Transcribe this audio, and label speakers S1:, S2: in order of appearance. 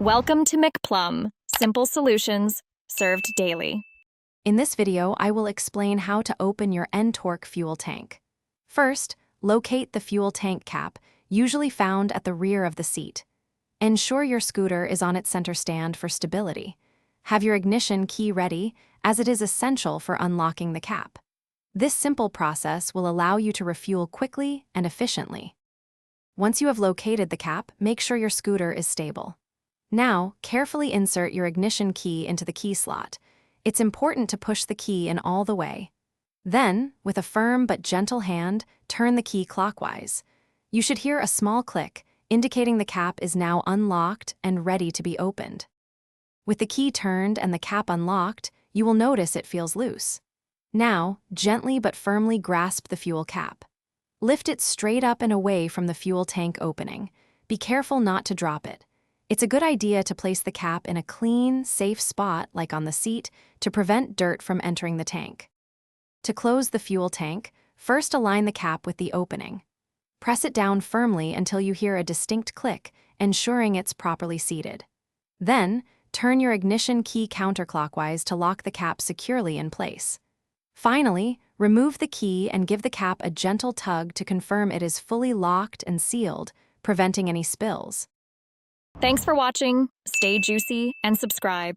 S1: Welcome to McPlum, simple solutions served daily.
S2: In this video, I will explain how to open your NTorq fuel tank. First, locate the fuel tank cap, usually found at the rear of the seat. Ensure your scooter is on its center stand for stability. Have your ignition key ready, as it is essential for unlocking the cap. This simple process will allow you to refuel quickly and efficiently. Once you have located the cap, make sure your scooter is stable. Now, carefully insert your ignition key into the key slot. It's important to push the key in all the way. Then, with a firm but gentle hand, turn the key clockwise. You should hear a small click, indicating the cap is now unlocked and ready to be opened. With the key turned and the cap unlocked, you will notice it feels loose. Now, gently but firmly grasp the fuel cap. Lift it straight up and away from the fuel tank opening. Be careful not to drop it. It's a good idea to place the cap in a clean, safe spot, like on the seat, to prevent dirt from entering the tank. To close the fuel tank, first align the cap with the opening. Press it down firmly until you hear a distinct click, ensuring it's properly seated. Then, turn your ignition key counterclockwise to lock the cap securely in place. Finally, remove the key and give the cap a gentle tug to confirm it is fully locked and sealed, preventing any spills.
S1: Thanks for watching. Stay juicy and subscribe.